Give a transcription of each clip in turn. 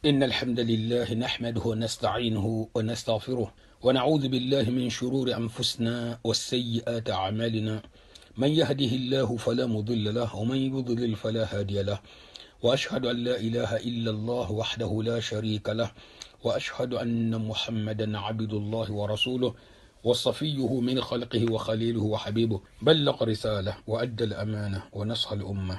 إن الحمد لله نحمده ونستعينه ونستغفره ونعوذ بالله من شرور أنفسنا والسيئات أعمالنا. من يهده الله فلا مضل له ومن يضلل فلا هادي له، وأشهد أن لا إله إلا الله وحده لا شريك له، وأشهد أن محمدا عبد الله ورسوله وصفيه من خلقه وخليله وحبيبه، بلغ رسالة وأدى الأمانة ونصح الأمة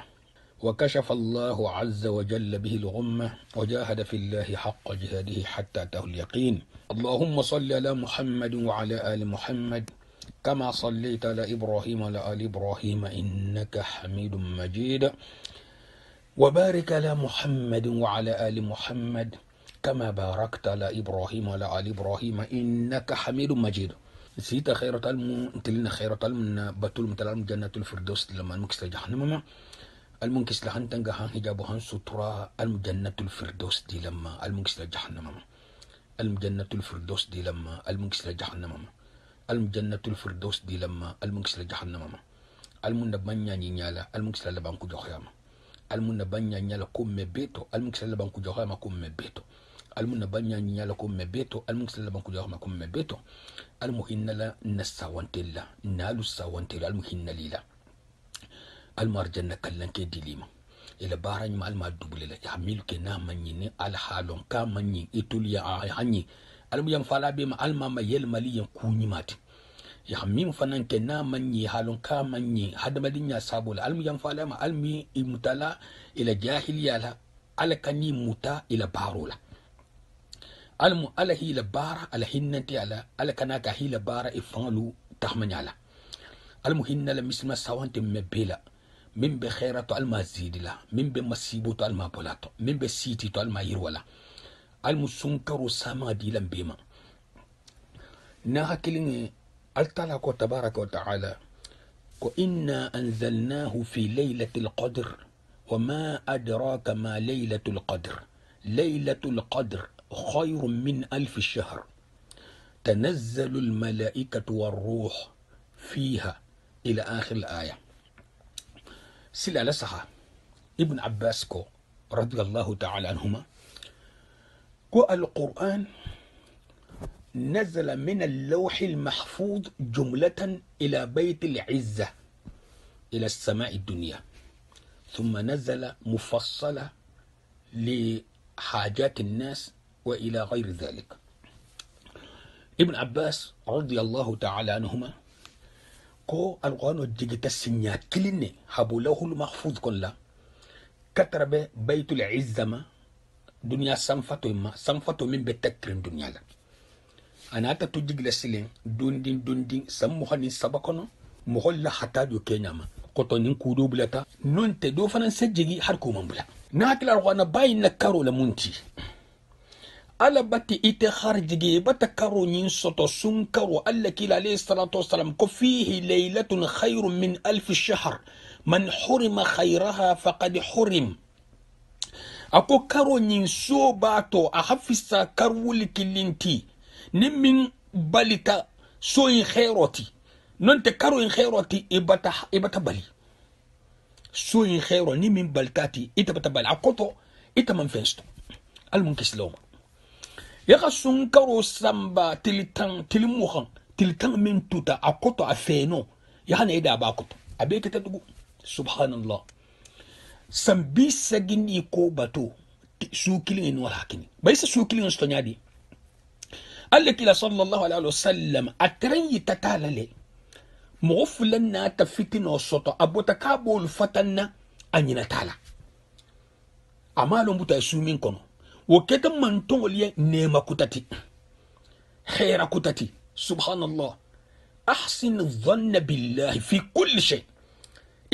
وكشف الله عز وجل به الغمة وجاهد في الله حق جهاده حتى أتاه اليقين. اللهم صل على محمد وعلى آل محمد كما صليت على إبراهيم وعلى آل إبراهيم إنك حميد مجيد، وبارك على محمد وعلى آل محمد كما باركت على إبراهيم وعلى آل إبراهيم إنك حميد مجيد. سيتا خيرة انتلنا خيرة بطول متلالم جنة الفردوس لما المكس جهنم المنكس لهن تنجهان حجابهن سترة المجنة الفردوس دي لما المنكس لجهنم الجنة الفردوس دي لما المنكس لجهنم الجنة الفردوس دي لما المنكس لجهنم المنبنيا نيالا المنكس لبانكو جهيما المنبنيا نيالا كوم بيتو المنكس لبانكو جهيما كوم بيتو المنبنيا نيالا كوم بيتو المنكس لبانكو جهيما كوم بيتو المهن لا نساوانتلا نالو ساوانتلا المهن ليلا المرجن كلن كي ديليما إلى بارن ما الما دوبل لا يحمل كنا مني على حالون كامني إتوليا هاني الم ينفلا بما الما ما يلملي يكوني مات يحمل فنان كنا مني حالون كامني هذا مدينة سابول الم ينفلا ما المي متلا إلى جاهلية لا على كني متا إلى بارولا الم على هي لبارة على هنتي على كناك هي لبارة إفعلوا تحمل على المهن لمسلم سوانت مبلا من بخيرة الما زيد لا من بمسيبوت الما بولاتو من بسيتي تو الما يرولا المسنكر سما دي لمبيما ناكلين التلاك تبارك وتعالى وإنا أنزلناه في ليلة القدر وما أدراك ما ليلة القدر ليلة القدر خير من 1000 شهر تنزل الملائكة والروح فيها إلى آخر الآية. سلا لسها ابن عباس كو رضي الله تعالى عنهما كو القرآن نزل من اللوح المحفوظ جملة إلى بيت العزة إلى السماء الدنيا، ثم نزل مفصلة لحاجات الناس وإلى غير ذلك. ابن عباس رضي الله تعالى عنهما كو القرآن جيجي تسنيا كليني هابو له المحفوظ كلا كترب بيت العزة ما دنيا سنفتو من بتكرين دنيا لا أنا تتجيج لسلين دون سموهن سبقنا مغلا حتى دو كينياما قطنين كودو بلاتا نون تدو فنان سجيجي حركو من بلا ناكل القرآن باين نكارو لمنتي ala bati ite kharjigi bata karo nyin soto sun karo alla kila alayhi salatu wassalam ko fihi laylatun khayrun min 1000 shahr man hurima khayraha faqad hurim. Ako karo nyin so bato a hafisa karwul kilinti nimin balita so in khayroti non te karo in khayroti ibata bali so in khayro nimin baltati ita bata bali akoto ita man festo al munkisloma yaka sun karo samba tilitan min tuta akoto afeno yana ida ba koto abeke ta dugu subhanallah sambi sagini ko bato su kilin wala hakini bai sa su kilin sto nyadi alla kila sallallahu alaihi wasallam atran yitatalale mughflan na tafitino soto abota kabul fatanna anyina tala amalo mbuta su min kono وكتم من تولي نيما كتتي خير كتتي سبحان الله أحسن الظن بالله في كل شيء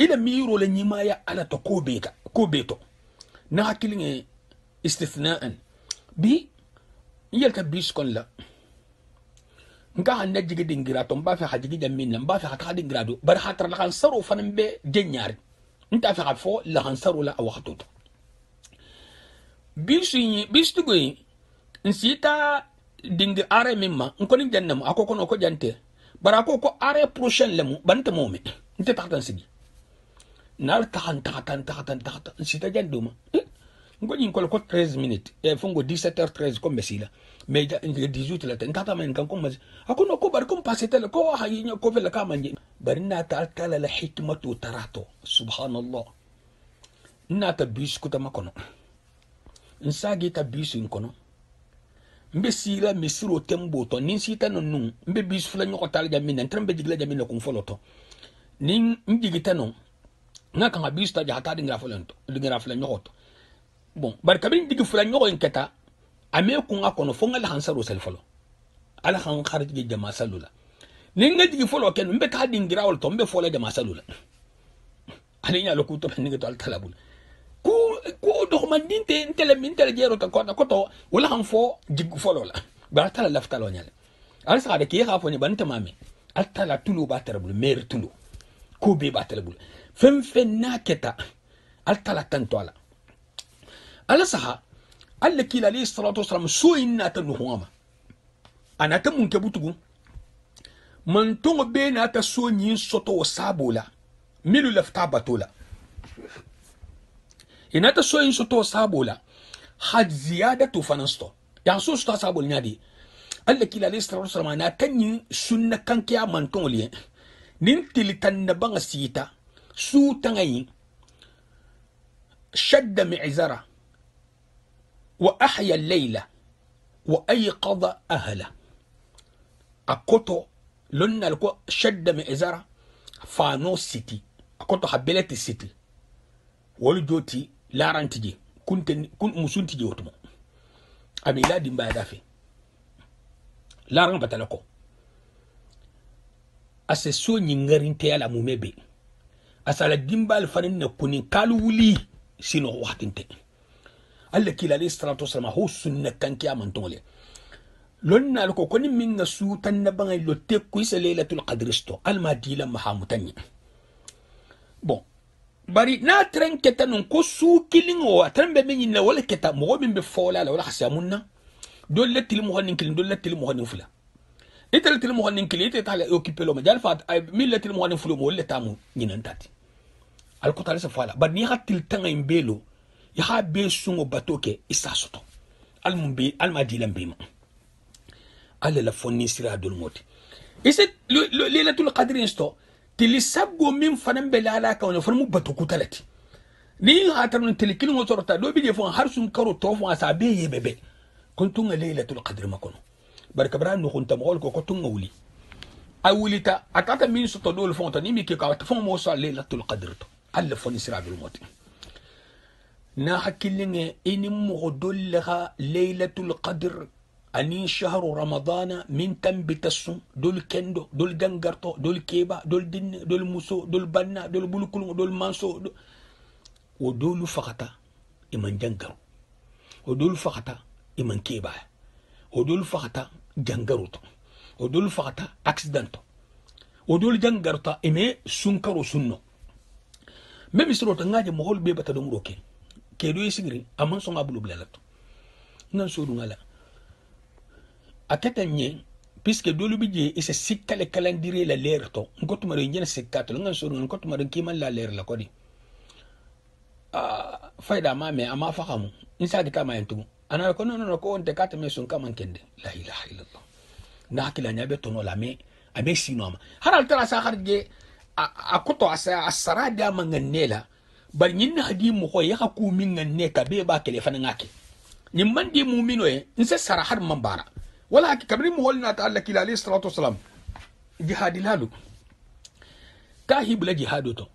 إلى ميرو لنيمايا على كوبيتو ناكلين استثناء بي يلتا بيسكون لا نكا هنجي دينغراتو مبافي حاجي دمين مبافي حاجي دينغرادو برحاتر لغان سرو فنمبي جنياري انت في عفو لغان سرو لا أو خطوط bisu goyi nsita dingi are mimma nkoni jannam akoko no ko jante bara ko are prochain lemu banta momi nte taktan sigi nar tahan nsita janduma ngoni ko 13 minutes e fongo 17h13 comme mesila mais 18 la tata men kan comme akuno ko bar comme passer tel ko ha yinya ko vela kama nje barina ta tala la hikmatu tarato subhanallah nata bis ko tamakono nsagi ta bis inkono mbe sila misiro tembo to nin sita non mbe bis fula nyoko tala jamin entrambe jigla jamin ko foloto nin njigita non ngaka nga bis ta jata dingra folento dingra fula nyoko bon bar kabin digi fula nyoko enketa ame ku nga kono fonga la hansaro sel folo ala han kharij ge jama salula nin nga digi folo ken mbe ta dingra wol to mbe fola jama salula ani nya lo ku to ni to al talabul ku do man dinte intele min tele jero ta ko to wala han fo jiggu folo la ba tala lafta lo nyale al sa de ki ha fo ni ban tamame al tala tulu ba tarabul mer tulu ko be ba tarabul fem naketa al tala tanto ala ala saha alla kila alayhi salatu wasalam so inna ta nuhuma ana ta mun ke butugu man tongo be na ta so nyin soto sabola milu lafta batola ina ta so yin soto sabola had ziyadatu fanasto ya so sta sabol nyadi alla kila alayhi salatu wasalam na tanyi sunna kankiya man tongo liye nin tilitan na banga sita su tangayi shadda mi'zara وأحيا الليلة وأيقظ أهله أكوتو لنا لكو شد مئزرة فانو سيتي أكوتو حبلت السيتي ولجوتي لاران تجي كن مسون تجي وتمو أمي لا دمبا دافي لاران بتلكو أسسو نينغرين تيالا موميبي أسالا دمبا الفنن نكوني كالو ولي سينو وقتين تي alla kila alayhi salatu wasalam ho sunna kanki amantole lonna alko koni minna su tanabanga lo tekku isa laylatul qadr sto almadila mahamutanya bon bari na tren keta non ko su kilingo atrambe min na wala keta mo min be fola la wala hasamunna dolle til mo hanin kilin dolle til mo hanin fula itel til mo hanin kilin ite tala occuper lo majal fat millatil mo hanin fulu mo wala tamu nyinan tati alko tala sa fala bari ni hatil tanga imbelo ya be sungo batoke isa soto almumbi almadila mbima alla la fonni sira dul moti iset lailatul qadr insto tilisabgo min fanan belala ka wona fonu batuku talati ni hatarun tilikil mo sorta do bije fon har sun karo to fon asa be yebebe kuntu lailatul qadr makono barka bran no kunta mo ko tunga wuli awulita atata min soto dol fon to ni mi ke ka fon mo so lailatul qadr to alla fonni sira dul moti na hakilinge ini mugodolha laylatul qadr ani shahru ramadana min tambitasu dol kendo dol jangarto dol keba dol dinne dol muso dol banna dol bulukul dol manso o dolu fakata iman jangaru o dolu fakata iman keba o dolu fakata jangaruto o dolu fakata accident o dolu jangarta ime sunkaro sunno même sirota ngaje mo hol be bata dum roke kedo yisigri amman so ngabulu blalato nan so du ngala akata nye puisque dolu bije ise sikkale calendrier la lerto ngoto mare ngene sikkato ngan so ngoto mare kiman la ler la kodi fayda ma me ama fakamu insa gita ma yantu ana ko non ko on te kata me son kaman kende la ilaha illallah na hakila nyabe tono la me abe sinoma haral tara sa harje akoto asa asarada manganela bal ñin hadi mo ko ya ku min ne ka be ba kele fana ngake ñim man di mu'mino e nse sara har mambara wala ki kabri mo holna ta Allah kila alayhi salatu wasalam jihad lalu ka hibla jihadu to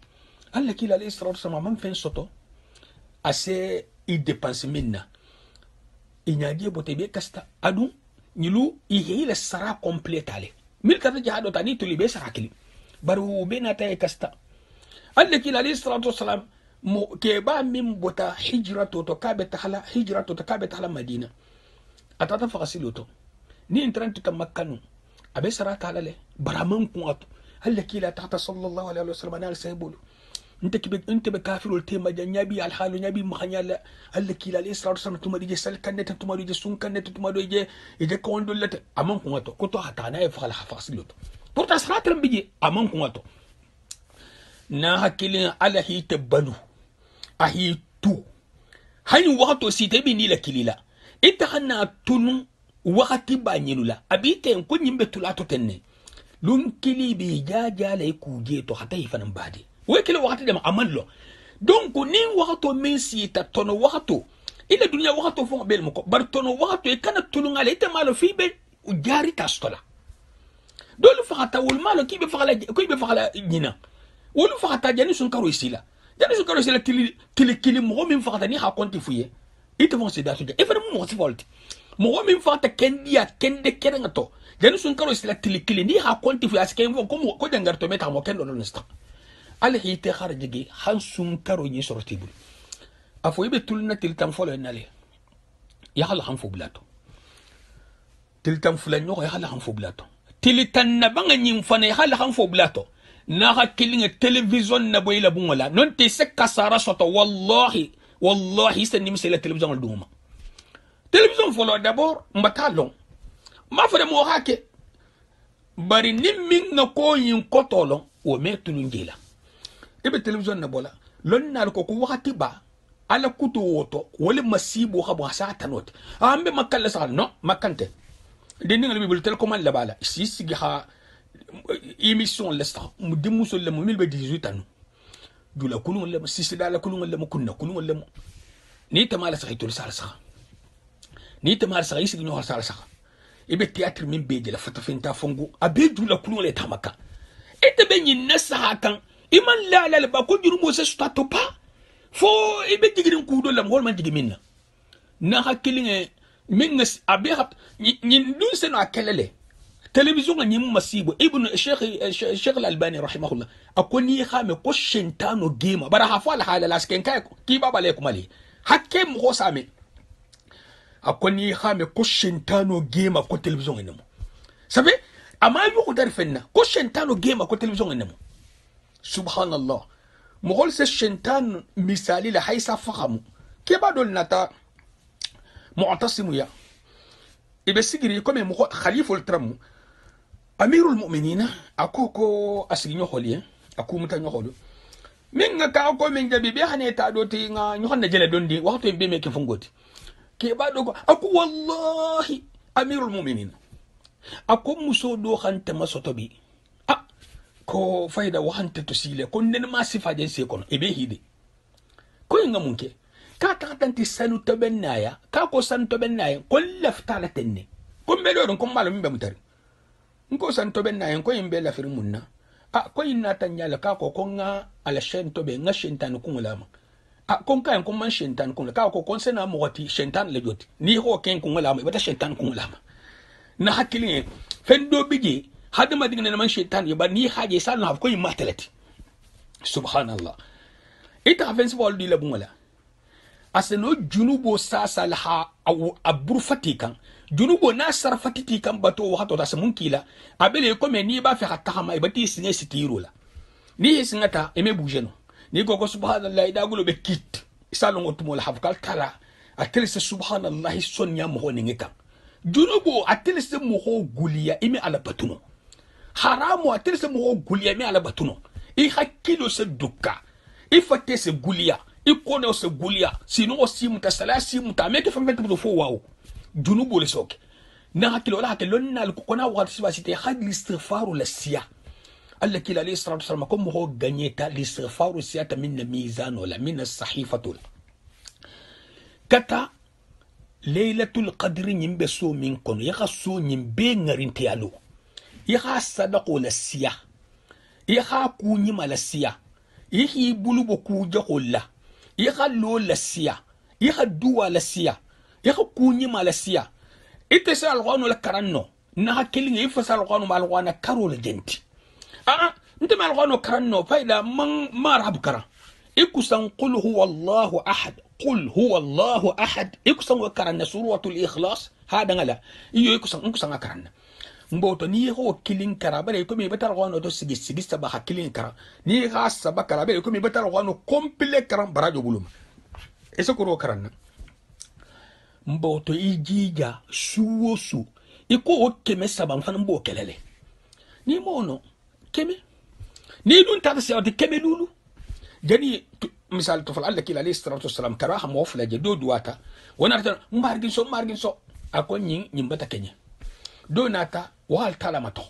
Allah kila alayhi salatu wasalam man fen soto ase i dépense minna inyadi bote be kasta adu ñilu i hila sara completale mil kata jihadu tani to libe sara kili baru be na tay kasta Allah kila alayhi salatu wasalam mo ke ba min bota hijrato to kabe tahala hijrato to kabe tahala madina atata fasiluto ni entrantu ta makkanu abe sarata halale baraman kuatu alla kila tahta sallallahu alaihi wasallam anal saybulu انت بكافر التيما نبي الحال نبي مخنيا alla kila alayhi salatu wasallam tuma dije sal kaneta tuma dije sun kaneta tuma dije ije ko ndolete amon kuatu ko to hata na e fala fasiluto pourta salatu bije amon kuatu na hakilin ala hi tabalu ahi tu hani wakato site bi ni la kilila ita hana tunu wakati ba nyinula abite ko nyimbe tulato tenne lum kili bi jaja la kuje to hata ifanan badi we kila wakati de amallo donc ni wakato min sita tono wakato ila dunya wakato fo bel mako bar tono wakato e kana tulunga le ita malo fi be jari tastola dolu fakata wol malo ki be fakala nyina wolu fakata jani sun karo isila jani sun karo isila tili mo min fakata ni ha konti fuye ite vont se datu e fana mo volti mo min fakata kendia kende kerenga to jani sun karo isila tili ni ha konti fuye aske ko jangar to meta mo kendo non sta al hite kharjigi han sun karo ni sortibul afo ibe tulna til tam folo nale ya hala han fo blato til tam fulan no ya hala han fo blato tilitan na banga nyim fana ya hala han fo blato na hakilinga television na boyla bungola non te se kasara soto wallahi c'est nimse la télévision le duma télévision folo d'abord mbatalon ma fere mo hake bari nimmin na ko yin kotolo o metulu ngila ibe télévision na bola lon na ko wakati ba ala kutu woto wala masibo habo hasata not ambe makalla sa no makante deni ngal bibul tel commande la bala sigi ha émission l'esta mu dimuso le mu 18 ans dula kulun le sisi dala kulun le kunna kulun le ni tamala sa itul sala sa ni tamala sa isi no sala sa ibe théâtre min beje la fata finta fongo abe dula kulun le tamaka ete be nyin nasa kan iman la ba ko juru mo se stato pa fo ibe digirin kudo lam hol man digi minna na hakilinge mingas abe hab nyin dun se na kelele télévision ni masibo ibn Sheikh Al-Albani rahimahullah akoni khame ko shentano gema bara hafala hala lasken kay ki baba le kumali hakke mo same akoni khame ko shentano gema ko télévision ni mo sabe ama yu ko dar fenna ko shentano gema ko télévision ni mo subhanallah mo hol se shentan misali la haysa fahamu ke badol nata mu'tasimu ya ibe sigiri comme mo khaliful tram amirul mu'minina akoko asiginyo holiye akumuta nyolo minga ka ko min jabi be hane ta do ti nga nyohon na jele dondi waxto be me ke fongoti ke ba do ko aku wallahi amirul mu'minina akum muso do khante masoto bi ko fayda wahante to sile ko nen ma sifa je se kono ebe hide ko nga munke ka tanti sanu to benaya ka ko san to benaya ko lafta la tenne ko mbelo don ko malo mbe mutari nko san to benaya ko yimbe la fir munna ko inna tanya la ka ko nga ala shen to be nga shentan ko ngulama kon kan ko man shentan ko ka ko kon sena mo wati shentan le joti ni ho ken ko ngulama bata shentan ko ngulama na hakili fendo bije hadama digna man shentan yo ba ni haje sal na ko yimma telati subhanallah ita avance wal di la bungala aseno junubo sasa laha abur fatikan junubo na sar fatiti kan bato wato da samun kila abele ko me ni ba fi hatta hama ibati sinye sitiro la ni singata eme bujeno ni ko subhanallah ida gulo be kit salon otumo la hafkal tala atelse subhanallah sonya mo ni ngeka junubo atelse mo ho guliya ime ala batuno haramu atelse mo ho guliya ime ala batuno I hakilo se duka I fate se guliya I kone se guliya sino o simuta sala simuta meke famete mo fo wawo junubo le soke na hakilo la hakilo na kona wa sibasite had listighfaru la siya Allah kila alayhi salatu wasallam comme ho gagneta listighfaru siyata min mizan wala min as-sahifatu kata laylatul qadri nyimbe so min kono ya so nyimbe ngarinti yalo ya sadaqo la siya ya ku nyima la siya yi bulubo ku jaholla ya lo la siya ya duwa la siya ya ku nyima la siya ite sa alqano la karanno na hakili ngi fa sa alqano mal wana karo la jenti انت ما الغانو كرنو فايدا من ما رهب كرا اكسن قل هو الله احد قل هو الله احد اكسن وكرن سوره الاخلاص هذا لا يو اكسن كرن مبوتو ني هو كيلين كرا بري كومي بتال غانو تو سيغي سبا كيلين كرا ني خاص سبا كرا بري كومي بتال غانو كومبلي كرا برادو بولوم اسكو كرن مبوتو يجيجا سووسو اكو كيمي سبا فان مبو كلله ني مونو keme ni dun ta se odi keme lulu jani misal to fal Allah kila alayhi salatu wassalam karaha mo fla je do duwata wonata margin so akon nyin bata kenye do nata wal tala mato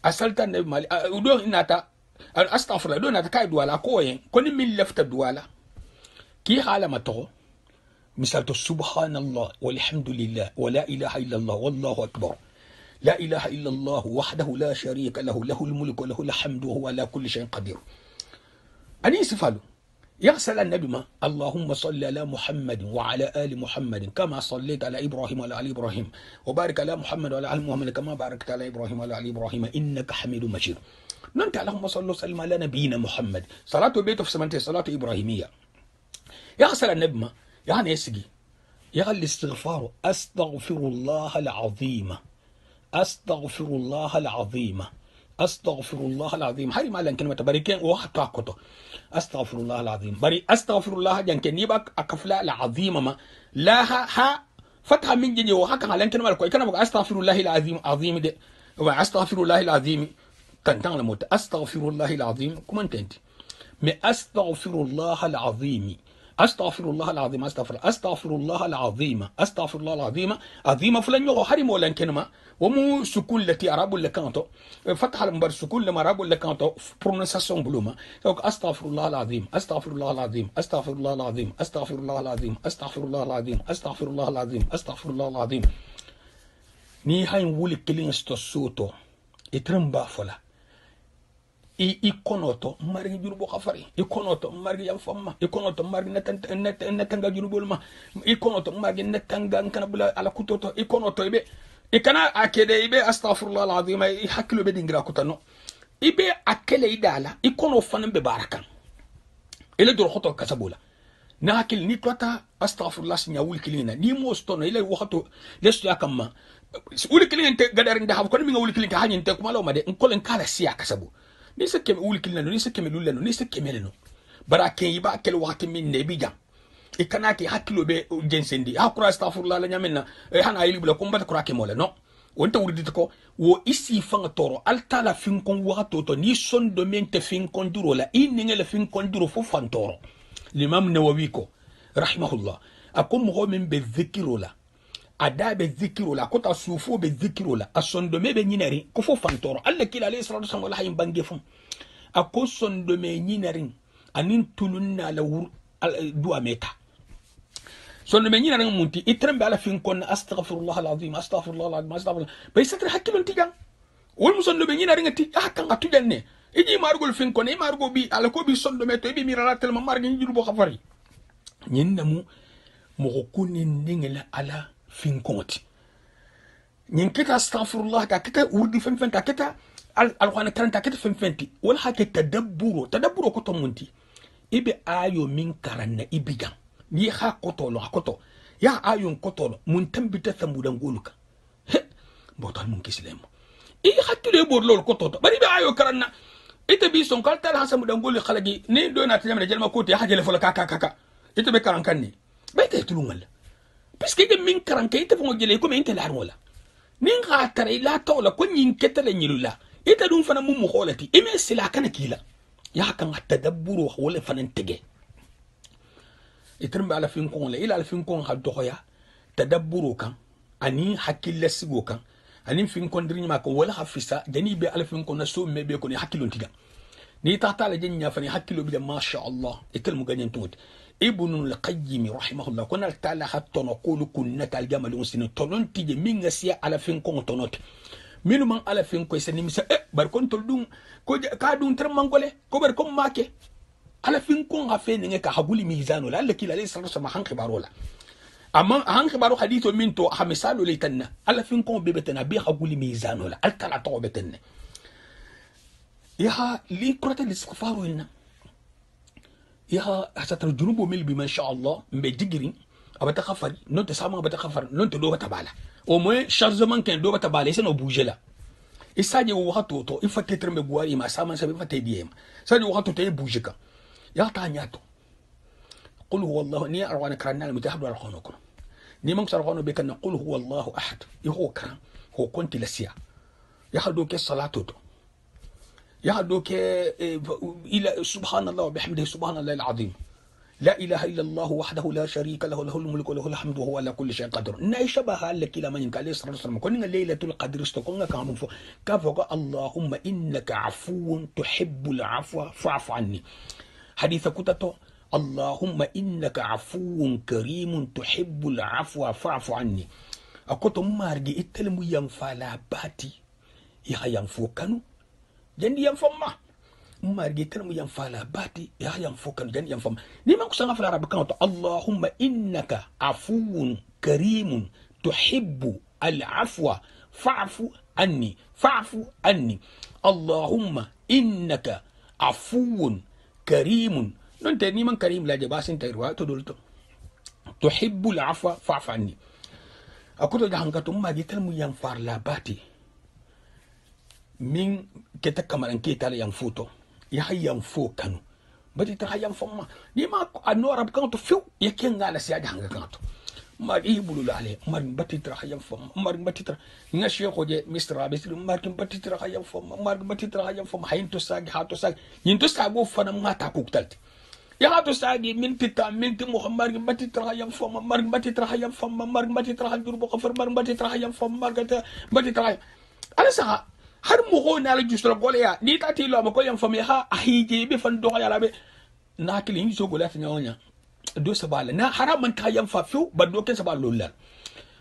asalta ne mali do nata astaghfirullah do nata kai duwala ko yen koni min lafta duwala ki hala mato misal to subhanallah walhamdulillah wala ilaha illa allah wallahu akbar لا إله إلا الله وحده لا شريك له له الملك وله الحمد وهو على كل شيء قدير أني سفالو يغسل النبي ما اللهم صل على محمد وعلى آل محمد كما صليت على إبراهيم وعلى آل إبراهيم وبارك على محمد وعلى آل محمد كما باركت على إبراهيم وعلى آل إبراهيم إنك حميد مجيد ننت اللهم صل وسلم على نبينا محمد صلاة البيت في سمنته صلاة إبراهيمية يغسل النبي ما يعني يسقي يغل الاستغفار أستغفر الله العظيم أستغفر الله العظيم أستغفر الله العظيم هاي مالا كلمة بريكين وحتى أكتو أستغفر الله العظيم بري أستغفر الله جان كنيبك أكفلا العظيم ما لا ها فتح من جني وحكا على كلمة الكوي كان أستغفر الله العظيم عظيم دي أستغفر الله العظيم كان لموت أستغفر الله العظيم كم أنت ما أستغفر الله العظيم أستغفر الله العظيم أستغفر الله العظيم أستغفر الله العظيم عظيم فلان يو حرم ولا كلمة ومو سكون التي أراب اللي كانتو فتح المبر سكون لما أراب اللي كانتو برونساسيون بلوما أستغفر الله العظيم أستغفر الله العظيم أستغفر الله العظيم أستغفر الله العظيم أستغفر الله العظيم أستغفر الله العظيم أستغفر الله العظيم ني هاي نقول كلين استوسوتو يترمبا فلا ikonoto margi jurubo khafari ikonoto margi yam famma ikonoto margi natanga jurubol ma ikonoto margi natanga kana bula ala kutoto ikonoto ibe ikana akede ibe astaghfirullah alazim hakilo be dingira kutano ibe akele idala ikono fanan be barakan ele dor khoto kasabula na hakil ni tota astaghfirullah sinya wul kilina ni mostono ile wakhato lestu yakamma wul kilina te gadar nda ko mi ngawul kilina hanyin te kuma law ma de kolen kala siya kasabu ni se keme wul kilina ni se keme lulano ni se keme leno baraken yiba kel wakati min ne bijam ikana ki hakilo be jensendi hakura astaghfirullah la nyamenna hana yili bula ko mbata kurake mola no wonta wurdit ko wo isi fanga toro altala fin kon wato to ni son do mente fin kon duro la inni ngela fin kon duro fo fantoro l'imam nawawi ko rahimahullah akum ho min be dhikrola adabe dhikrola ko ta sufo be dhikrola ason do me be nyinari ko fo fantoro alla kila alayhi salatu wasallam wala hayim bange fum akko son do me nyinari anin tulunna la wur du'a meta son do me nyinari munti itrembe ala fin kon astaghfirullah alazim astaghfirullah alazim astaghfirullah bay satra hakilon tigan wol muson do be nyinari ngati hakka ngatu janne iji margol fin kon e margo bi ala ko bi son do me to bi mirala tel ma margi njiru bo khafari nyinna mu mo ko ningela ala fin konti nyin kita astaghfirullah ka kita urdi fen ka kita alquran karanta kita fen wala ha kita tadabburo ko to munti ibe ayo min karanna ibigan ni ha kotolo hakoto ya ayo kotolo mun tambita samudan goluka botal mun kislemo hakile bor lol kototo bari be ayo karanna ite bi son kaltal hasamu dangoli khalagi ni do na tiyamna jelma ko te hajele fola kaka ite be karan kanni be te tulungal puisque de min karan kay te fo jele ko men te lar wala nin ga tare la tawla ko nyin ketale nyilula ite dum fana mum kholati ime sila kana kila ya kan tadabburu wala fanan tege itrem ala fin kon la ila al fin kon ha doya tadabburu kan ani hakilla sigo kan ani fin kon dirni ma ko wala hafisa dani be ala fin kon so mebe ko ni hakilon tiga ni tata la jenya fani hakilo bi ma sha Allah itel mu ganyen tumut ibn al-qayyim rahimahullah kuna ta'ala hatta naqulu kunna kal jamal usin tonon tije minga sia ala fin kon tonot minu man ala fin ko seni misa bar kon tol dum ko ka dum ter mangole ko bar kon make ala fin kon ha fe ne ka haguli mizano la kila alayhi salatu wasallam han khibarola amma han khibaru hadithu min to ha misalu litanna ala fin kon bebetana bi haguli mizano la altala to betenne يها لي كرة الاستغفار هنا يها حتى الجنوب مل بما شاء الله بجيجرين أبتخفر ننت سامع أبتخفر ننت دو بتبالا ومن شارزمان كان دو بتبالا يسنا بوجلا إساجي وقتو تو إفتتر مبواري ما سامع سبب فتيديهم ساجي وقتو تي بوجكا يا تانياتو قل هو الله ني أروانا كرنا المتحب الرخانوكم ني من سرخانو بكنا قل هو الله أحد يهو كرام هو كنت لسيا يخدو كي الصلاة تو يا دوك إلى سبحان الله وبحمده سبحان الله العظيم لا إله إلا الله وحده لا شريك له له الملك وله الحمد وهو على كل شيء قدير نايشبه لك إلى من قال صلى الله عليه وسلم كنا ليلة القدر استقلنا كانوا كفوا اللهم إنك عفو تحب العفو فاعف عني حديث كتبته اللهم إنك عفو كريم تحب العفو فاعف عني أكتم مارجي إتلمو ينفعل باتي يا ينفو كانوا جندي ينفما margi telmu yang fala bati ya yang fokan jan yang fam ni man kusanga fala rabbi kan Allahumma innaka afuwun karimun tuhibbu al-afwa fa'fu anni Allahumma innaka afuwun karimun non te ni man karim la jabasin tayruwa to dolto tuhibbu al-afwa fa'fu anni akuto jahanga to margi telmu yang fala bati min keta kamaran ketala yang foto ya hayyan fo kanu bati ta hayyan famma ni ma anno arab kan to fiu ya ken ngala si aja hanga kan to ma ibulu lale mar bati ta hayyan famma mar bati ta nga sheko je misra bisri mar kin bati ta hayyan famma mar bati ta hayyan famma hayin to sagi ha to sagi yin to sago fana ngata ku talti ya ha to sagi min pita min ti muhammad bati ta hayyan famma mar bati ta hayyan famma mar bati ta hayyan durbo khafar mar bati ta hayyan famma gata bati ta ala sa har mo ho na la justra gole ya ni tati lo ma ko yam fami ha ahije be fan do ya labe na kili ni so gola tanya wonya do sabala na haram man ta yam fa fiu ba do ken sabala lolal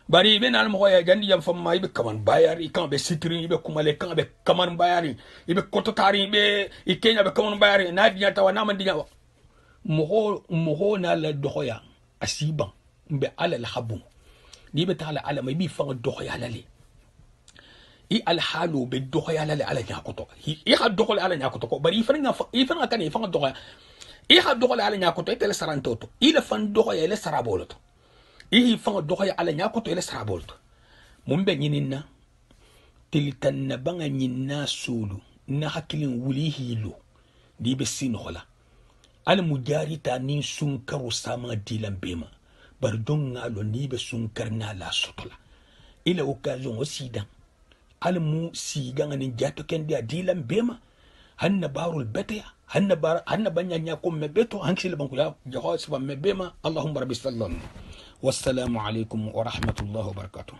bari be na mo ya gandi yam fam mai be kaman bayari kan be sitri be kumale kan be kaman bayari be koto tari be ikenya be kaman bayari na dinya tawa na man dinya mo ho na la do ya asiban be ala la habu ni be ta ala mai bi fa do ya lale i alhalu be doya la ala nyakoto i ha doya ala nyakoto bari ifana kan ifana doya i ha doya ala nyakoto tele sarantoto i la fan doya ele saraboloto i fa doya ala nyakoto ele saraboloto mumbe nyinina tilitan na banga nyinna sulu na hakilin wuli hilo di be sin hola al mujarita nin sunkaru sama dilan bema bar don ngalo ni be sunkar na la sotola ila occasion osidan almu siganga ni jato kendi adilan bema hanna barul betya hanna banya nya ko mebeto hansil banku ya jaho sifa mebema allahumma rabbi sallallahu wassalamu alaikum wa rahmatullahi wa barakatuh